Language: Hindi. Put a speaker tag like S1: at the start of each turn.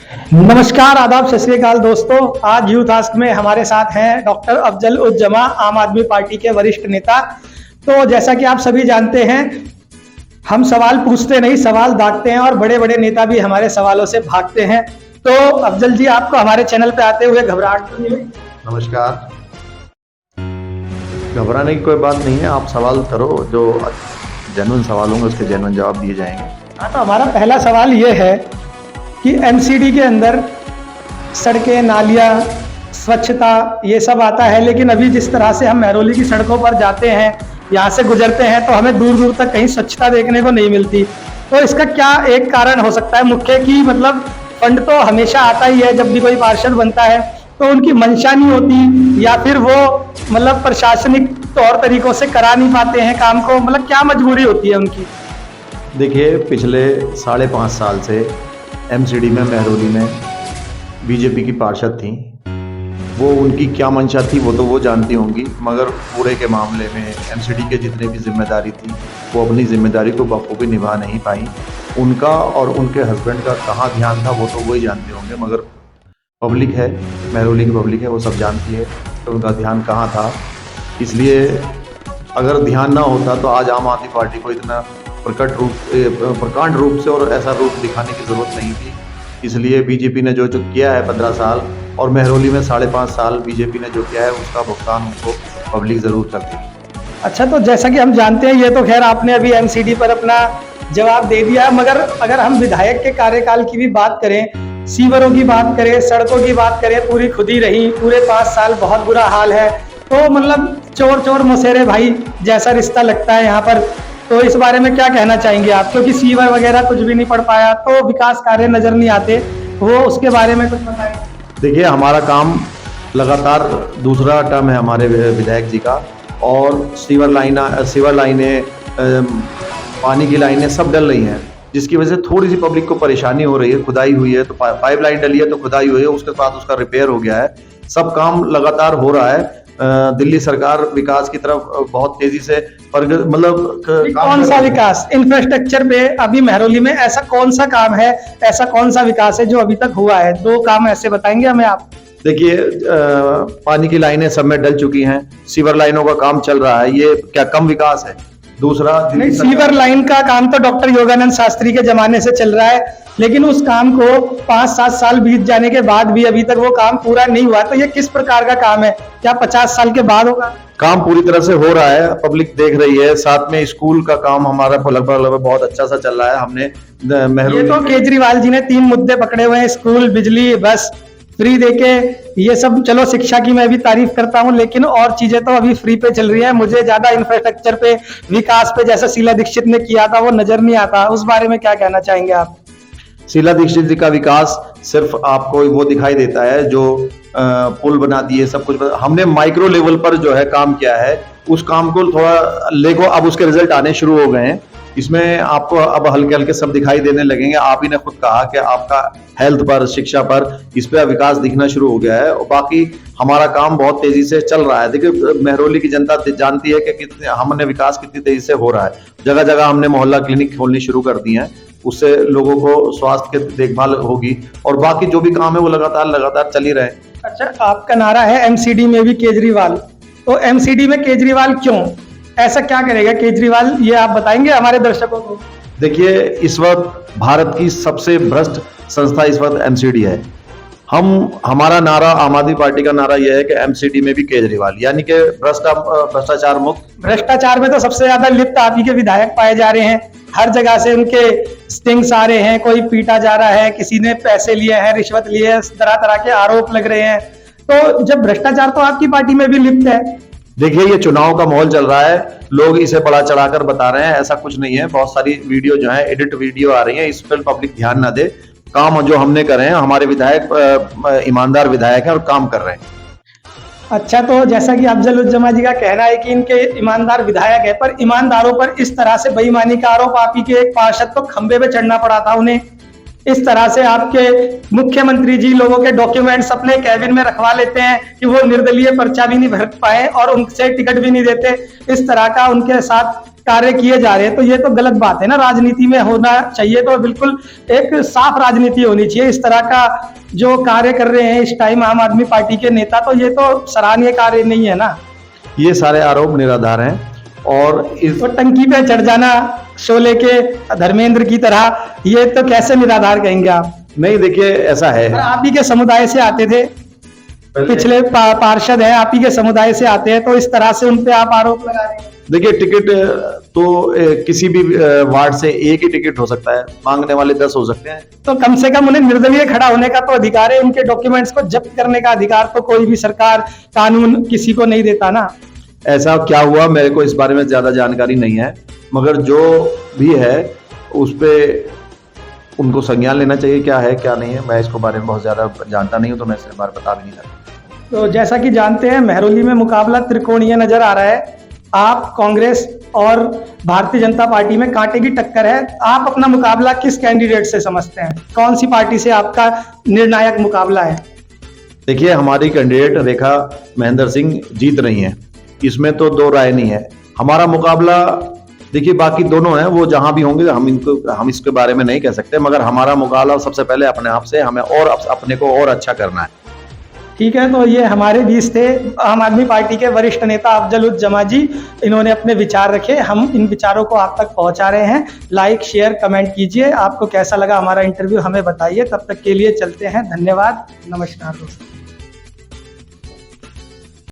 S1: नमस्कार, आदाब, सत श्री अकाल दोस्तों। आज यूथ आस्क में हमारे साथ हैं डॉक्टर अफजल उज जमा, आम आदमी पार्टी के वरिष्ठ नेता। तो जैसा कि आप सभी जानते हैं, हम सवाल पूछते नहीं, सवाल दागते हैं और बड़े बड़े नेता भी हमारे सवालों से भागते हैं। तो अफजल जी, आपको हमारे चैनल पे आते हुए घबराहट तो नहीं हुई?
S2: नमस्कार। घबराने की कोई बात नहीं है, आप सवाल करो, जो जेन्युइन सवाल होंगे उसके जेन्युइन जवाब दिए जाएंगे।
S1: हाँ, तो हमारा पहला सवाल ये है कि एमसीडी के अंदर सड़कें, नालियाँ, स्वच्छता ये सब आता है, लेकिन अभी जिस तरह से हम महरौली की सड़कों पर जाते हैं, यहाँ से गुजरते हैं, तो हमें दूर दूर तक कहीं स्वच्छता देखने को नहीं मिलती। तो इसका क्या एक कारण हो सकता है मुख्य, कि मतलब फंड तो हमेशा आता ही है जब भी कोई पार्षद बनता है, तो उनकी मंशा नहीं होती, या फिर वो मतलब प्रशासनिक तौर तरीकों से करा नहीं पाते हैं काम को, मतलब क्या मजबूरी होती है उनकी?
S2: देखिए, पिछले 5.5 साल से एमसीडी में, महरौली में बीजेपी की पार्षद थी। वो उनकी क्या मंशा थी वो तो वो जानती होंगी, मगर पूरे के मामले में एमसीडी के जितने भी जिम्मेदारी थी वो अपनी जिम्मेदारी को बखूबी निभा नहीं पाई। उनका और उनके हस्बैंड का कहाँ ध्यान था वो तो वही जानते होंगे, मगर पब्लिक है, महरौली की पब्लिक है, वो सब जानती है तो उनका ध्यान कहाँ था। इसलिए अगर ध्यान ना होता तो आज आम आदमी पार्टी को इतना प्रकांड रूप से और ऐसा रूप दिखाने की ज़रूरत नहीं थी। इसलिए बीजेपी ने जो किया है 15 साल और महरौली में 5.5 साल बीजेपी ने जो किया है, उसका भुगतान उनको पब्लिक ज़रूर करती है।
S1: अच्छा, तो जैसा कि हम जानते हैं, ये तो खैर आपने अभी एमसीडी पर अपना जवाब दे दिया, मगर अगर हम विधायक के कार्यकाल की भी बात करें, सीवरों की बात करें, सड़कों की बात करें, पूरी खुदी रही, पूरे 5 साल बहुत बुरा हाल है। तो मतलब चोर चोर मुसेरे भाई जैसा रिश्ता लगता है यहाँ पर। तो इस बारे में क्या कहना चाहेंगे आप? क्योंकि सीवर वगैरह कुछ भी नहीं पड़ पाया, तो विकास कार्य नजर नहीं आते, वो उसके बारे में कुछ बताएं।
S2: देखिए, हमारा काम लगातार दूसरा टर्म है हमारे विधायक जी का, और सीवर लाइनें, पानी की लाइनें सब डल रही हैं, जिसकी वजह से थोड़ी सी पब्लिक को परेशानी हो रही है। खुदाई हुई है तो पाइपलाइन डली है तो खुदाई हुई है, उसके बाद उसका रिपेयर हो गया है। सब काम लगातार हो रहा है। दिल्ली सरकार विकास की तरफ बहुत तेजी से मतलब
S1: कौन सा विकास इंफ्रास्ट्रक्चर पे अभी महरौली में ऐसा कौन सा काम है, ऐसा कौन सा विकास है जो अभी तक हुआ है? 2 काम ऐसे बताएंगे हमें आप?
S2: देखिए, पानी की लाइनें सब में डल चुकी हैं, सीवर लाइनों का काम चल रहा है, ये क्या कम विकास है? दूसरा,
S1: नहीं, सीवर लाइन का काम तो डॉक्टर योगानंद शास्त्री के जमाने से चल रहा है, लेकिन उस काम को 5-7 साल बीत जाने के बाद भी अभी तक वो काम पूरा नहीं हुआ। तो ये किस प्रकार का काम है? क्या 50 साल के बाद होगा?
S2: काम पूरी तरह से हो रहा है, पब्लिक देख रही है। साथ में स्कूल का काम हमारा लगभग बहुत अच्छा सा चल रहा है। हमने
S1: ये तो केजरीवाल जी ने 3 मुद्दे पकड़े हुए हैं, स्कूल, बिजली, बस फ्री देके, ये सब चलो शिक्षा की मैं भी तारीफ करता हूँ, लेकिन और चीजें तो अभी फ्री पे चल रही है। मुझे ज्यादा इंफ्रास्ट्रक्चर पे, विकास पे जैसा शीला दीक्षित ने किया था वो नजर नहीं आता। उस बारे में क्या कहना चाहेंगे आप?
S2: शीला दीक्षित जी का विकास सिर्फ आपको वो दिखाई देता है जो पुल बना दिए, सब कुछ हमने माइक्रो लेवल पर जो है काम किया है, उस काम को थोड़ा लेगो, अब उसके रिजल्ट आने शुरू हो गए हैं। इसमें आपको अब हल्के हल्के सब दिखाई देने लगेंगे। आप ही ने खुद कहा कि आपका हेल्थ पर, शिक्षा पर, इस पे विकास दिखना शुरू हो गया है, और बाकी हमारा काम बहुत तेजी से चल रहा है। देखिए, महरौली की जनता जानती है कि कितने हमने विकास कितनी तेजी से हो रहा है। जगह जगह हमने मोहल्ला क्लिनिक खोलनी शुरू कर दी है, उससे लोगों को स्वास्थ्य की देखभाल होगी, और बाकी जो भी काम है वो लगातार चल ही रहे।
S1: अच्छा, आपका नारा है एमसीडी में भी केजरीवाल, तो एमसीडी में केजरीवाल क्यों? ऐसा क्या करेगा केजरीवाल, ये आप बताएंगे हमारे दर्शकों को?
S2: देखिए, इस वक्त भारत की सबसे भ्रष्ट संस्था इस वक्त एमसीडी है। हमारा नारा, आम आदमी पार्टी का नारा यह है कि एमसीडी में भी केजरीवाल, यानी कि भ्रष्टाचार मुक्त।
S1: भ्रष्टाचार में तो सबसे ज्यादा लिप्त आप ही के विधायक पाए जा रहे हैं। हर जगह से उनके स्टिंग्स आ रहे हैं, कोई पीटा जा रहा है, किसी ने पैसे लिए हैं, रिश्वत लिए हैं, तरह तरह के आरोप लग रहे हैं। तो जब भ्रष्टाचार तो आपकी पार्टी में भी लिप्त है।
S2: देखिए, ये चुनाव का माहौल चल रहा है, लोग इसे बड़ा चढ़ाकर बता रहे हैं, ऐसा कुछ नहीं है। बहुत सारी वीडियो जो है, एडिट वीडियो आ रही है, इस पर पब्लिक ध्यान ना दे। काम जो हमने करे हैं, हमारे विधायक ईमानदार विधायक हैं और काम कर रहे हैं।
S1: अच्छा, तो जैसा कि अफजल उज जमा जी का कहना है कि इनके ईमानदार विधायक है, पर ईमानदारों पर इस तरह से बेईमानी का आरोप, आप ही के एक पार्षद को खंबे पे चढ़ना पड़ा था उन्हें। इस तरह से आपके मुख्यमंत्री जी लोगों के डॉक्यूमेंट्स अपने कैबिन में रखवा लेते हैं कि वो निर्दलीय पर्चा भी नहीं भर पाए और उनसे टिकट भी नहीं देते। इस तरह का उनके साथ कार्य किए जा रहे हैं, तो ये तो गलत बात है ना। राजनीति में होना चाहिए तो बिल्कुल एक साफ राजनीति होनी चाहिए। इस तरह का जो कार्य कर रहे हैं इस टाइम आम आदमी पार्टी के नेता, तो ये तो सराहनीय कार्य नहीं है ना।
S2: ये सारे आरोप निराधार हैं और इस
S1: तो टंकी पे चढ़ जाना शोले के धर्मेंद्र की तरह, ये तो कैसे निराधार कहेंगे आप?
S2: नहीं, देखिए ऐसा है,
S1: आप ही के समुदाय से आते थे, पिछले पार्षद हैं, आप ही के समुदाय से आते हैं, तो इस तरह से उन पे आप आरोप लगा रहे हैं।
S2: देखिए टिकट तो किसी भी वार्ड से एक ही टिकट हो सकता है, मांगने वाले 10 हो सकते हैं।
S1: तो कम से कम उन्हें निर्दलीय खड़ा होने का तो अधिकार है, उनके डॉक्यूमेंट्स को जब्त करने का अधिकार तो कोई भी सरकार कानून किसी को नहीं देता ना।
S2: ऐसा क्या हुआ मेरे को इस बारे में ज्यादा जानकारी नहीं है, मगर जो भी है उस पे उनको संज्ञान लेना चाहिए, क्या है क्या नहीं है। मैं इसको बारे में बहुत ज्यादा जानता नहीं हूँ, तो मैं इसके बारे में बता भी नहीं सकता।
S1: तो जैसा कि जानते हैं महरौली में मुकाबला त्रिकोणीय नजर आ रहा है। आप कांग्रेस और भारतीय जनता पार्टी में कांटे की टक्कर है। आप अपना मुकाबला किस कैंडिडेट से समझते हैं? कौन सी पार्टी से आपका निर्णायक मुकाबला है?
S2: देखिए हमारी कैंडिडेट रेखा महेंद्र सिंह जीत रही हैं, इसमें तो दो राय नहीं है। हमारा मुकाबला देखिए बाकी दोनों हैं, वो जहां भी होंगे हम इसके बारे में नहीं कह सकते, मगर हमारा मुकाबला सबसे पहले अपने आप से, हमें और अपने को और अच्छा करना है।
S1: ठीक है, तो ये हमारे बीच थे आम आदमी पार्टी के वरिष्ठ नेता अफजलुज्जमा जी। इन्होंने अपने विचार रखे, हम इन विचारों को आप तक पहुंचा रहे हैं। लाइक शेयर कमेंट कीजिए, आपको कैसा लगा हमारा इंटरव्यू हमें बताइए। तब तक के लिए चलते हैं, धन्यवाद, नमस्कार दोस्तों।